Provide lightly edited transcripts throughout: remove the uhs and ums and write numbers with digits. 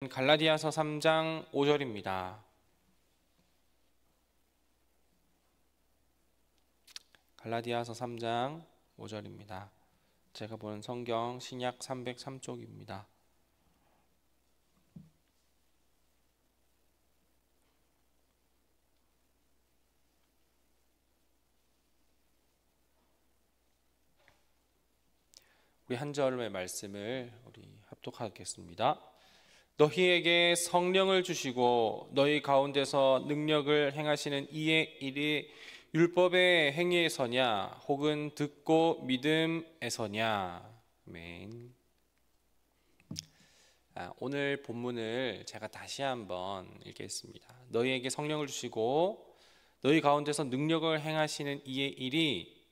갈라디아서 3장 5절입니다. 갈라디아서 3장 5절입니다. 제가 보는 성경 신약 303쪽입니다. 우리 한 절의 말씀을 우리 합독하겠습니다. 너희에게 성령을 주시고 너희 가운데서 능력을 행하시는 이의 일이 율법의 행위에서냐 혹은 듣고 믿음에서냐. 아멘. 오늘 본문을 제가 다시 한번 읽겠습니다. 너희에게 성령을 주시고 너희 가운데서 능력을 행하시는 이의 일이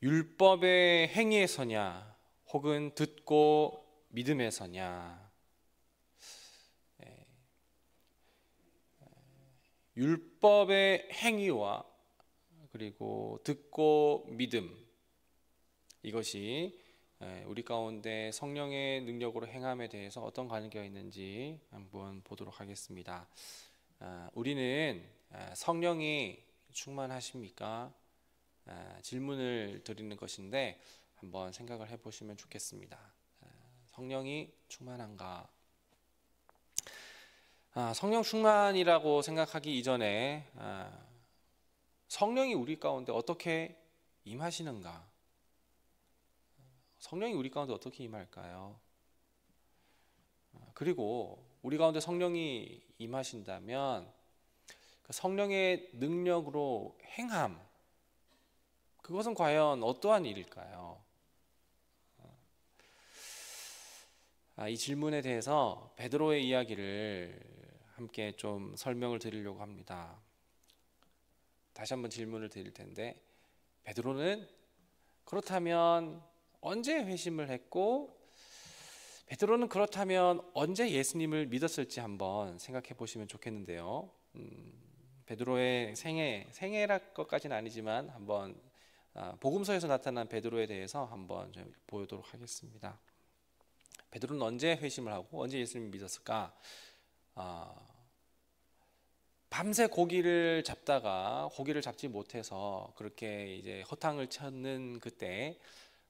율법의 행위에서냐 혹은 듣고 믿음에서냐. 율법의 행위와 그리고 듣고 믿음, 이것이 우리 가운데 성령의 능력으로 행함에 대해서 어떤 관계가 있는지 한번 보도록 하겠습니다. 우리는 성령이 충만하십니까? 질문을 드리는 것인데 한번 생각을 해보시면 좋겠습니다. 성령이 충만한가? 성령 충만이라고 생각하기 이전에 성령이 우리 가운데 어떻게 임하시는가? 성령이 우리 가운데 어떻게 임할까요? 그리고 우리 가운데 성령이 임하신다면 그 성령의 능력으로 행함, 그것은 과연 어떠한 일일까요? 이 질문에 대해서 베드로의 이야기를 함께 좀 설명을 드리려고 합니다. 다시 한번 질문을 드릴 텐데, 베드로는 그렇다면 언제 회심을 했고, 베드로는 그렇다면 언제 예수님을 믿었을지 한번 생각해 보시면 좋겠는데요. 베드로의 생애랄 것까지는 아니지만 한번 복음서에서 나타난 베드로에 대해서 한번 좀 보도록 하겠습니다. 베드로는 언제 회심을 하고 언제 예수님을 믿었을까? 밤새 고기를 잡다가 고기를 잡지 못해서 그렇게 이제 허탕을 쳤는 그때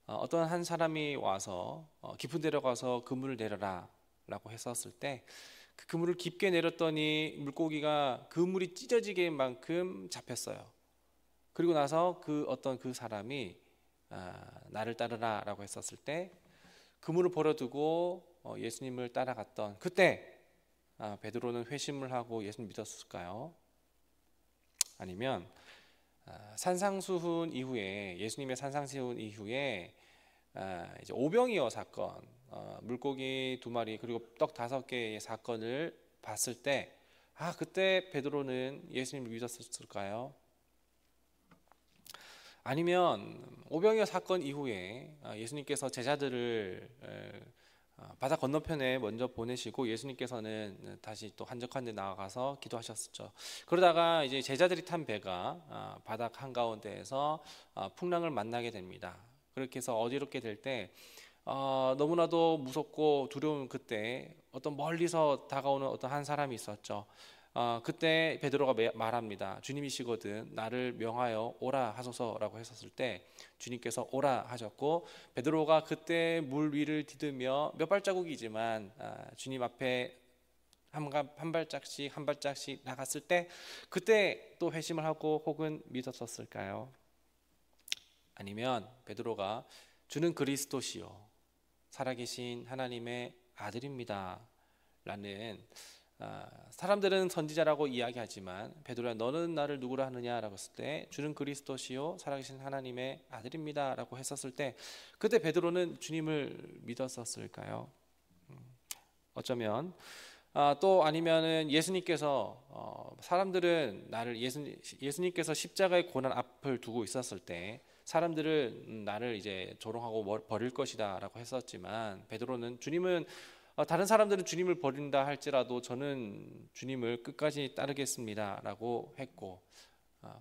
어떤 한 사람이 와서 깊은 데로 가서 그물을 내려라 라고 했었을 때 그 그물을 깊게 내렸더니 물고기가 그물이 찢어지게 만큼 잡혔어요. 그리고 나서 그 사람이 나를 따르라 라고 했었을 때 그물을 버려두고 예수님을 따라갔던 그때 베드로는 회심을 하고 예수님 믿었을까요? 아니면 산상수훈 이후에, 예수님의 산상수훈 이후에 이제 오병이어 사건, 물고기 2마리 그리고 떡 5개의 사건을 봤을 때 그때 베드로는 예수님을 믿었을까요? 아니면 오병이어 사건 이후에 예수님께서 제자들을 바다 건너편에 먼저 보내시고 예수님께서는 다시 또 한적한 데 나아가서 기도하셨었죠. 그러다가 이제 제자들이 탄 배가 바닥 한가운데에서 풍랑을 만나게 됩니다. 그렇게 해서 어지럽게 될 때 너무나도 무섭고 두려운 그때 어떤 멀리서 다가오는 어떤 한 사람이 있었죠. 그때 베드로가 말합니다. 주님이시거든 나를 명하여 오라 하소서라고 했었을 때 주님께서 오라 하셨고, 베드로가 그때 물 위를 디디며 몇 발자국이지만 주님 앞에 한 발짝씩 나갔을 때 그때 또 회심을 하고 혹은 믿었었을까요? 아니면 베드로가 주는 그리스도시요 살아계신 하나님의 아들입니다 라는, 사람들은 선지자라고 이야기하지만 베드로야 너는 나를 누구라 하느냐라고 했을 때 주는 그리스도시요 살아계신 하나님의 아들입니다 라고 했었을 때 그때 베드로는 주님을 믿었었을까요? 어쩌면 또 아니면은 예수님께서 사람들은 나를 예수님께서 십자가의 고난 앞을 두고 있었을 때 사람들은 나를 이제 조롱하고 버릴 것이다라고 했었지만 베드로는 주님은 다른 사람들은 주님을 버린다 할지라도 저는 주님을 끝까지 따르겠습니다라고 했고,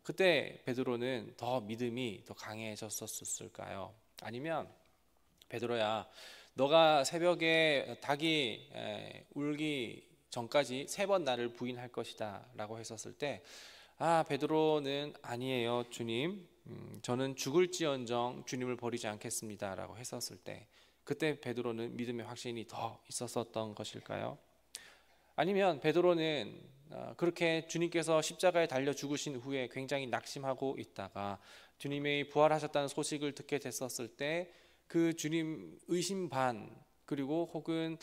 그때 베드로는 더 믿음이 더 강해졌었을까요? 아니면 베드로야 너가 새벽에 닭이 울기 전까지 3번 나를 부인할 것이다 라고 했었을 때, 베드로는 아니에요 주님, 저는 죽을지언정 주님을 버리지 않겠습니다 라고 했었을 때, 그때 베드로는 믿음의 확신이 더 있었던 것일까요? 아니면 베드로는 그렇게 주님께서 십자가에 달려 죽으신 후에 굉장히 낙심하고 있다가 주님이 부활하셨다는 소식을 듣게 됐었을 때 그 주님 의심 반, 그리고 혹은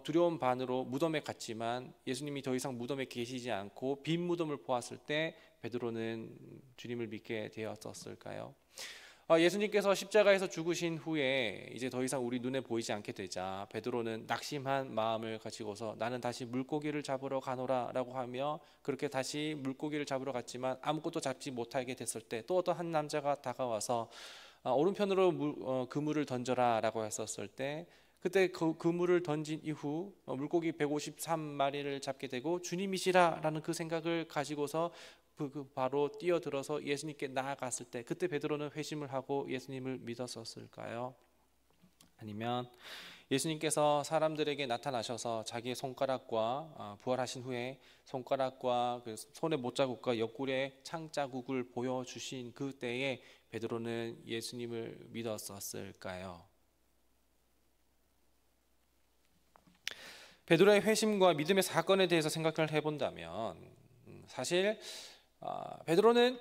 두려움 반으로 무덤에 갔지만 예수님이 더 이상 무덤에 계시지 않고 빈 무덤을 보았을 때 베드로는 주님을 믿게 되었었을까요? 예수님께서 십자가에서 죽으신 후에 이제 더 이상 우리 눈에 보이지 않게 되자 베드로는 낙심한 마음을 가지고서 나는 다시 물고기를 잡으러 가노라 라고 하며 그렇게 다시 물고기를 잡으러 갔지만 아무것도 잡지 못하게 됐을 때 또 어떤 한 남자가 다가와서 오른편으로 그물을 던져라 라고 했었을 때, 그때 그 그물을 던진 이후 물고기 153마리를 잡게 되고 주님이시라 라는 그 생각을 가지고서 바로 뛰어들어서 예수님께 나아갔을 때, 그때 베드로는 회심을 하고 예수님을 믿었었을까요? 아니면 예수님께서 사람들에게 나타나셔서 자기의 손가락과 부활하신 후에 손가락과 그 손의 못자국과 옆구리의 창자국을 보여주신 그때에 베드로는 예수님을 믿었었을까요? 베드로의 회심과 믿음의 사건에 대해서 생각을 해본다면 사실 베드로는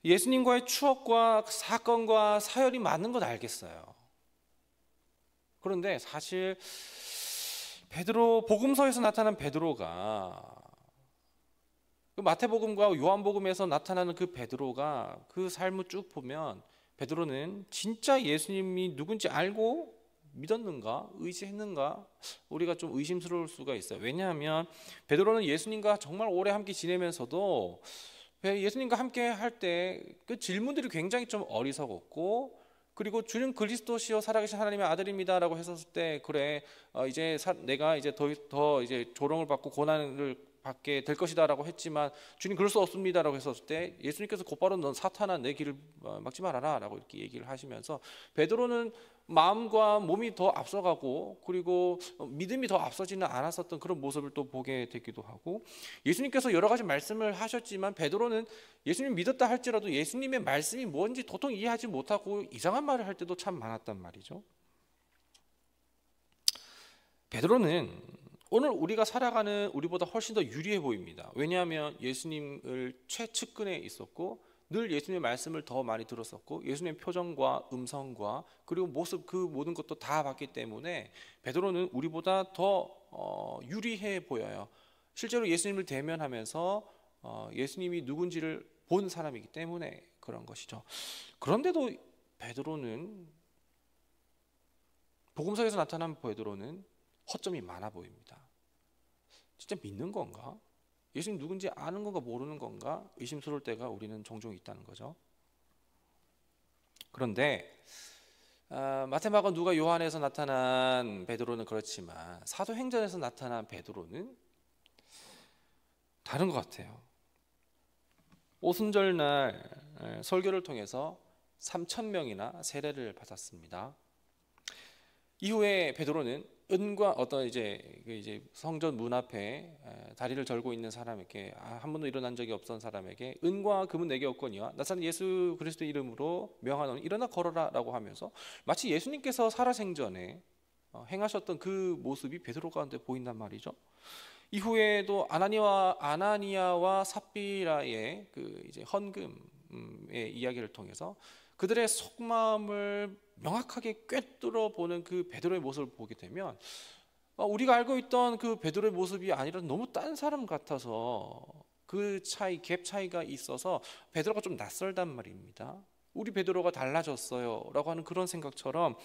예수님과의 추억과 사건과 사열이 많은 건 알겠어요. 그런데 사실 베드로 복음서에서 나타난 베드로가 마태복음과 요한복음에서 나타나는 그 베드로가 그 삶을 쭉 보면 베드로는 진짜 예수님이 누군지 알고 믿었는가, 의지했는가, 우리가 좀 의심스러울 수가 있어요. 왜냐하면 베드로는 예수님과 정말 오래 함께 지내면서도 예수님과 함께 할 때 그 질문들이 굉장히 좀 어리석었고, 그리고 주는 그리스도시요 살아계신 하나님의 아들입니다라고 했었을 때, 그래 이제 내가 이제 더 이제 조롱을 받고 고난을 받게 될 것이다라고 했지만 주님 그럴 수 없습니다라고 했었을 때 예수님께서 곧바로 넌 사탄아 내 길을 막지 말아라라고 이렇게 얘기를 하시면서 베드로는 마음과 몸이 더 앞서가고 그리고 믿음이 더 앞서지는 않았었던 그런 모습을 또 보게 되기도 하고, 예수님께서 여러 가지 말씀을 하셨지만 베드로는 예수님 믿었다 할지라도 예수님의 말씀이 뭔지 도통 이해하지 못하고 이상한 말을 할 때도 참 많았단 말이죠. 베드로는 오늘 우리가 살아가는 우리보다 훨씬 더 유리해 보입니다. 왜냐하면 예수님을 최측근에 있었고 늘 예수님의 말씀을 더 많이 들었었고 예수님의 표정과 음성과 그리고 모습, 그 모든 것도 다 봤기 때문에 베드로는 우리보다 더 유리해 보여요. 실제로 예수님을 대면하면서 예수님이 누군지를 본 사람이기 때문에 그런 것이죠. 그런데도 베드로는, 복음서에서 나타난 베드로는 허점이 많아 보입니다. 진짜 믿는 건가? 예수님 누군지 아는 건가 모르는 건가? 의심스러울 때가 우리는 종종 있다는 거죠. 그런데 마태, 마가, 누가, 요한에서 나타난 베드로는 그렇지만 사도행전에서 나타난 베드로는 다른 것 같아요. 오순절날 설교를 통해서 3,000명이나 세례를 받았습니다. 이후에 베드로는 은과 어떤 이제 성전 문 앞에 다리를 절고 있는 사람에게, 한 번도 일어난 적이 없던 사람에게 은과 금은 내게 없거니와 나사렛 예수 그리스도의 이름으로 명하노니 일어나 걸어라라고 하면서 마치 예수님께서 살아생전에 행하셨던 그 모습이 베드로 가운데 보인단 말이죠. 이후에도 아나니아와 삽비라의 그 이제 헌금의 이야기를 통해서 그들의 속마음을 명확하게 꿰뚫어 보는 그 베드로의 모습을 보게 되면 우리가 알고 있던 그 베드로의 모습이 아니라 너무 딴 사람 같아서 그 갭 차이가 있어서 베드로가 좀 낯설단 말입니다. 우리 베드로가 달라졌어요 라고 하는 그런 생각처럼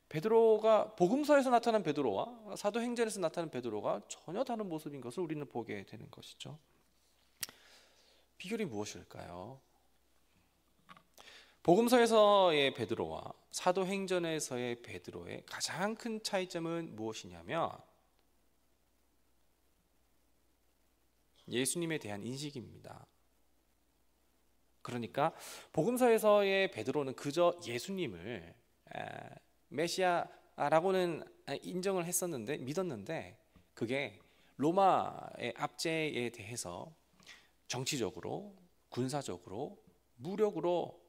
베드로가 복음서에서 나타난 베드로와 사도행전에서 나타난 베드로가 전혀 다른 모습인 것을 우리는 보게 되는 것이죠. 비결이 무엇일까요? 복음서에서의 베드로와 사도행전에서의 베드로의 가장 큰 차이점은 무엇이냐면 예수님에 대한 인식입니다. 그러니까 복음서에서의 베드로는 그저 예수님을 메시아라고는 인정을 했었는데 믿었는데 그게 로마의 압제에 대해서 정치적으로 군사적으로 무력으로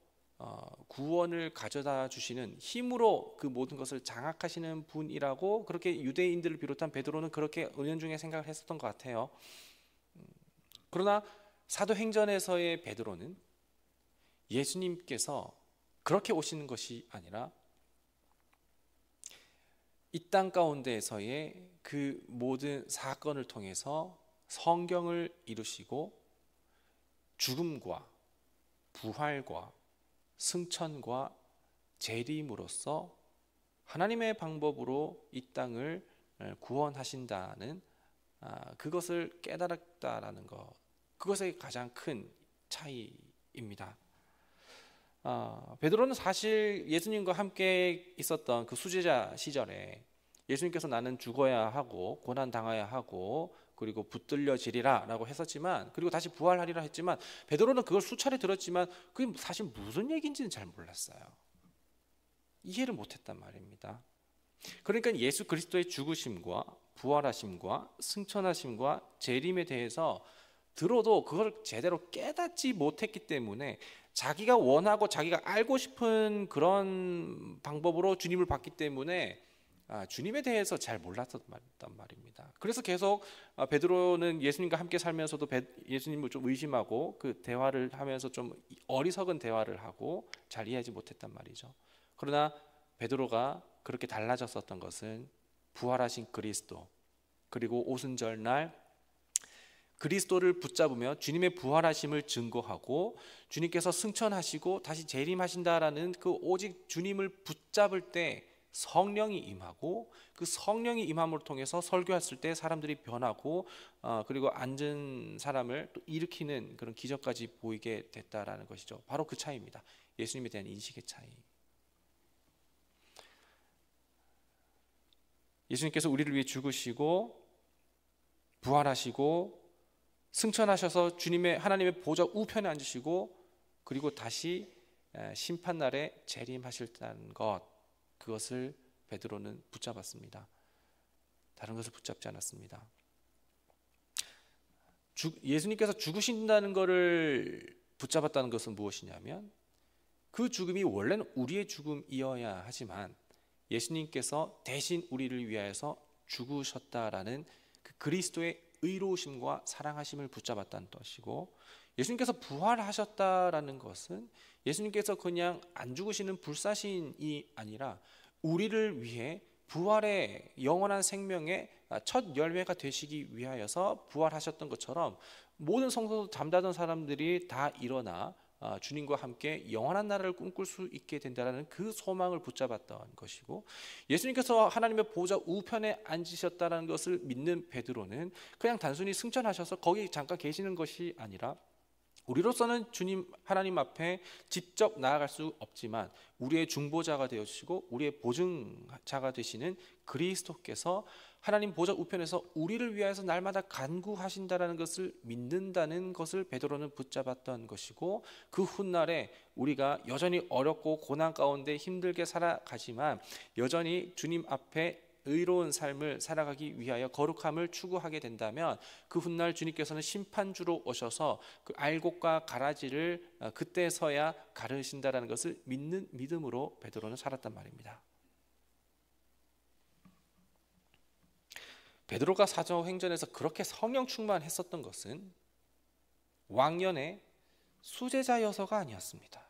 구원을 가져다 주시는 힘으로 그 모든 것을 장악하시는 분이라고 그렇게 유대인들을 비롯한 베드로는 그렇게 은연중에 생각을 했었던 것 같아요. 그러나 사도행전에서의 베드로는 예수님께서 그렇게 오시는 것이 아니라 이 땅 가운데에서의 그 모든 사건을 통해서 성경을 이루시고 죽음과 부활과 승천과 재림으로써 하나님의 방법으로 이 땅을 구원하신다는 그것을 깨달았다라는 것, 그것이 가장 큰 차이입니다. 베드로는 사실 예수님과 함께 있었던 그 수제자 시절에 예수님께서 나는 죽어야 하고 고난 당해야 하고 그리고 붙들려지리라 라고 했었지만, 그리고 다시 부활하리라 했지만, 베드로는 그걸 수차례 들었지만 그게 사실 무슨 얘기인지는 잘 몰랐어요. 이해를 못했단 말입니다. 그러니까 예수 그리스도의 죽으심과 부활하심과 승천하심과 재림에 대해서 들어도 그걸 제대로 깨닫지 못했기 때문에 자기가 원하고 자기가 알고 싶은 그런 방법으로 주님을 봤기 때문에 주님에 대해서 잘 몰랐단 말입니다. 그래서 계속 베드로는 예수님과 함께 살면서도 예수님을 좀 의심하고 그 대화를 하면서 좀 어리석은 대화를 하고 잘 이해하지 못했단 말이죠. 그러나 베드로가 그렇게 달라졌었던 것은 부활하신 그리스도, 그리고 오순절날 그리스도를 붙잡으며 주님의 부활하심을 증거하고 주님께서 승천하시고 다시 재림하신다라는 그 오직 주님을 붙잡을 때 성령이 임하고, 그 성령이 임함을 통해서 설교했을 때 사람들이 변하고 그리고 앉은 사람을 또 일으키는 그런 기적까지 보이게 됐다라는 것이죠. 바로 그 차이입니다. 예수님에 대한 인식의 차이. 예수님께서 우리를 위해 죽으시고 부활하시고 승천하셔서 주님의 하나님의 보좌 우편에 앉으시고 그리고 다시 심판날에 재림하실다는 것, 그것을 베드로는 붙잡았습니다. 다른 것을 붙잡지 않았습니다. 예수님께서 죽으신다는 것을 붙잡았다는 것은 무엇이냐면 그 죽음이 원래는 우리의 죽음이어야 하지만 예수님께서 대신 우리를 위하여서 죽으셨다라는 그 그리스도의 의로우심과 사랑하심을 붙잡았다는 것이고, 예수님께서 부활하셨다라는 것은 예수님께서 그냥 안 죽으시는 불사신이 아니라 우리를 위해 부활의 영원한 생명의 첫 열매가 되시기 위하여서 부활하셨던 것처럼 모든 성도 잠자던 사람들이 다 일어나 주님과 함께 영원한 나라를 꿈꿀 수 있게 된다는 그 소망을 붙잡았던 것이고, 예수님께서 하나님의 보좌 우편에 앉으셨다는 것을 믿는 베드로는 그냥 단순히 승천하셔서 거기 잠깐 계시는 것이 아니라 우리로서는 주님 하나님 앞에 직접 나아갈 수 없지만 우리의 중보자가 되어주시고 우리의 보증자가 되시는 그리스도께서 하나님 보좌 우편에서 우리를 위하여서 날마다 간구하신다라는 것을 믿는다는 것을 베드로는 붙잡았던 것이고, 그 훗날에 우리가 여전히 어렵고 고난 가운데 힘들게 살아가지만 여전히 주님 앞에 의로운 삶을 살아가기 위하여 거룩함을 추구하게 된다면 그 훗날 주님께서는 심판주로 오셔서 그 알곡과 가라지를 그때서야 가르신다라는 것을 믿는 믿음으로 베드로는 살았단 말입니다. 베드로가 사도행전에서 그렇게 성령 충만했었던 것은 왕년의 수제자여서가 아니었습니다.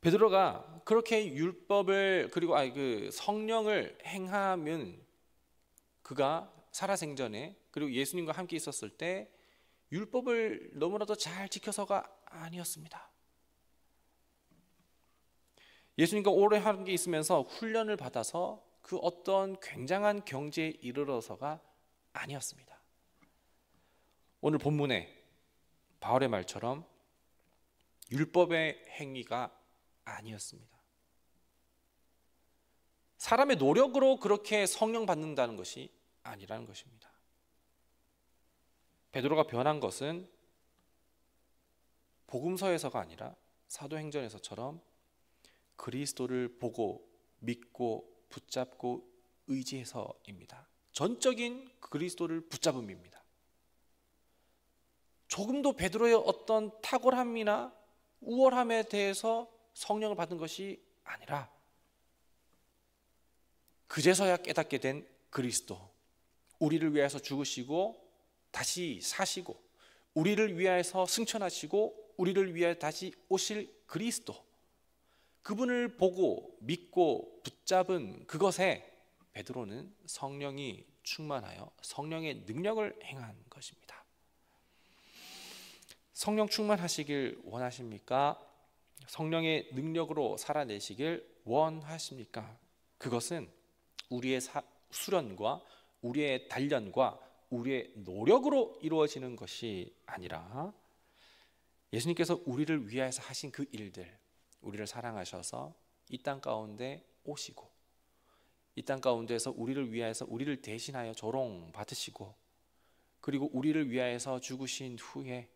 베드로가 그렇게 율법을 그리고 그 성령을 행하면 그가 살아생전에 그리고 예수님과 함께 있었을 때 율법을 너무나도 잘 지켜서가 아니었습니다. 예수님과 오래 함께 있으면서 훈련을 받아서 그 어떤 굉장한 경지에 이르러서가 아니었습니다. 오늘 본문에 바울의 말처럼 율법의 행위가 아니었습니다. 사람의 노력으로 그렇게 성령 받는다는 것이 아니라는 것입니다. 베드로가 변한 것은 복음서에서가 아니라 사도행전에서처럼 그리스도를 보고 믿고 붙잡고 의지해서입니다. 전적인 그리스도를 붙잡음입니다. 조금도 베드로의 어떤 탁월함이나 우월함에 대해서 성령을 받은 것이 아니라 그제서야 깨닫게 된 그리스도, 우리를 위해서 죽으시고 다시 사시고 우리를 위하여서 승천하시고 우리를 위하여 다시 오실 그리스도, 그분을 보고 믿고 붙잡은 그것에 베드로는 성령이 충만하여 성령의 능력을 행한 것입니다. 성령 충만하시길 원하십니까? 성령의 능력으로 살아내시길 원하십니까? 그것은 우리의 수련과 우리의 단련과 우리의 노력으로 이루어지는 것이 아니라 예수님께서 우리를 위하여서 하신 그 일들, 우리를 사랑하셔서 이 땅 가운데 오시고 이 땅 가운데서 우리를 위하여서 우리를 대신하여 조롱 받으시고 그리고 우리를 위하여서 죽으신 후에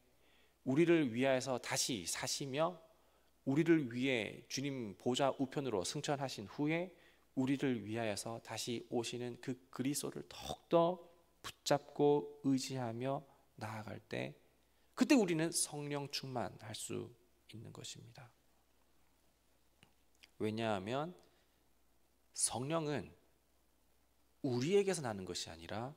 우리를 위하여서 다시 사시며 우리를 위해 주님 보좌 우편으로 승천하신 후에 우리를 위하여서 다시 오시는 그 그리스도를 더욱더 붙잡고 의지하며 나아갈 때 그때 우리는 성령 충만할 수 있는 것입니다. 왜냐하면 성령은 우리에게서 나는 것이 아니라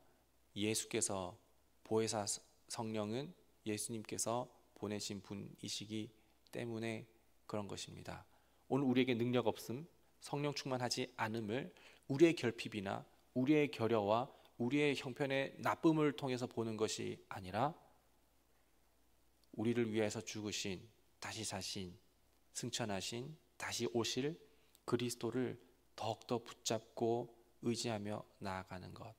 예수께서 보혜사 성령은 예수님께서 보내신 분이시기 때문에 그런 것입니다. 오늘 우리에게 능력 없음, 성령 충만하지 않음을 우리의 결핍이나 우리의 결여와 우리의 형편의 나쁨을 통해서 보는 것이 아니라 우리를 위해서 죽으신, 다시 사신, 승천하신, 다시 오실 그리스도를 더욱더 붙잡고 의지하며 나아가는 것,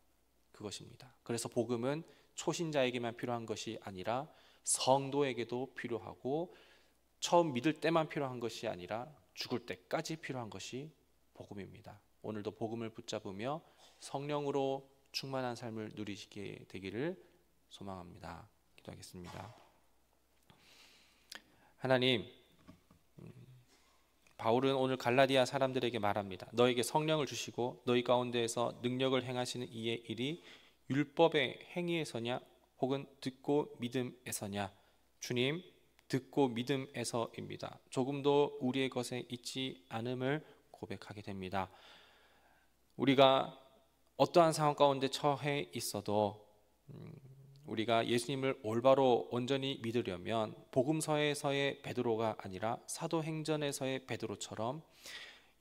그것입니다. 그래서 복음은 초신자에게만 필요한 것이 아니라 성도에게도 필요하고 처음 믿을 때만 필요한 것이 아니라 죽을 때까지 필요한 것이 복음입니다. 오늘도 복음을 붙잡으며 성령으로 충만한 삶을 누리시게 되기를 소망합니다. 기도하겠습니다. 하나님, 바울은 오늘 갈라디아 사람들에게 말합니다. 너에게 성령을 주시고 너희 가운데에서 능력을 행하시는 이의 일이 율법의 행위에서냐 혹은 듣고 믿음에서냐? 주님, 듣고 믿음에서입니다. 조금도 우리의 것에 있지 않음을 고백하게 됩니다. 우리가 어떠한 상황 가운데 처해 있어도 우리가 예수님을 올바로 온전히 믿으려면 복음서에서의 베드로가 아니라 사도행전에서의 베드로처럼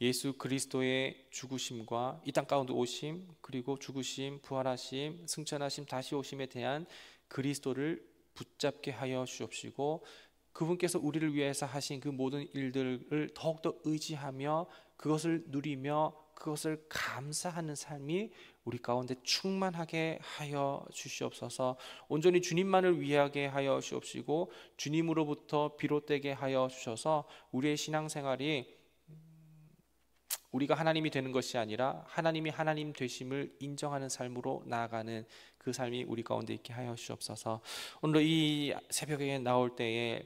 예수 그리스도의 죽으심과 이 땅 가운데 오심, 그리고 죽으심, 부활하심, 승천하심, 다시 오심에 대한 그리스도를 붙잡게 하여 주옵시고 그분께서 우리를 위해서 하신 그 모든 일들을 더욱더 의지하며 그것을 누리며 그것을 감사하는 삶이 우리 가운데 충만하게 하여 주시옵소서. 온전히 주님만을 위하게 하여 주옵시고 주님으로부터 비롯되게 하여 주셔서 우리의 신앙생활이 우리가 하나님이 되는 것이 아니라 하나님이 하나님 되심을 인정하는 삶으로 나아가는 그 삶이 우리 가운데 있게 하여 주옵소서. 오늘 이 새벽에 나올 때에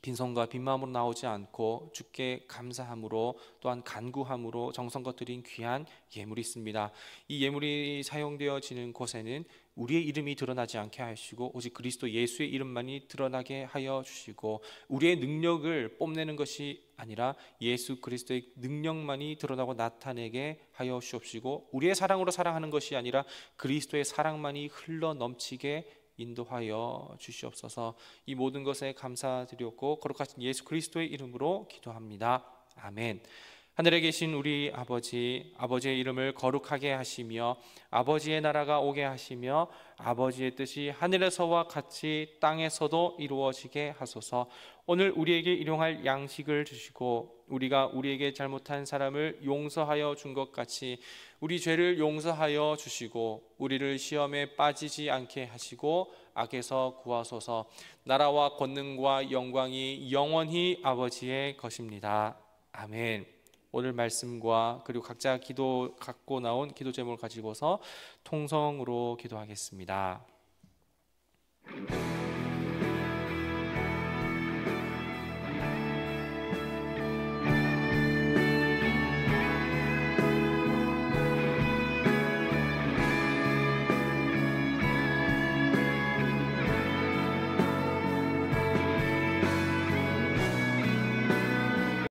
빈손과 빈 마음으로 나오지 않고 주께 감사함으로 또한 간구함으로 정성껏 드린 귀한 예물이 있습니다. 이 예물이 사용되어지는 곳에는 우리의 이름이 드러나지 않게 하시고 오직 그리스도 예수의 이름만이 드러나게 하여 주시고 우리의 능력을 뽐내는 것이 아니라 예수 그리스도의 능력만이 드러나고 나타내게 하여 주옵시고 우리의 사랑으로 사랑하는 것이 아니라 그리스도의 사랑만이 흘러 넘치게 인도하여 주시옵소서. 이 모든 것에 감사드렸고 거룩하신 예수 그리스도의 이름으로 기도합니다. 아멘. 하늘에 계신 우리 아버지, 아버지의 이름을 거룩하게 하시며 아버지의 나라가 오게 하시며 아버지의 뜻이 하늘에서와 같이 땅에서도 이루어지게 하소서. 오늘 우리에게 일용할 양식을 주시고 우리가 우리에게 잘못한 사람을 용서하여 준 것 같이 우리 죄를 용서하여 주시고 우리를 시험에 빠지지 않게 하시고 악에서 구하소서. 나라와 권능과 영광이 영원히 아버지의 것입니다. 아멘. 오늘 말씀과 그리고 각자 기도 갖고 나온 기도 제목을 가지고서 통성으로 기도하겠습니다.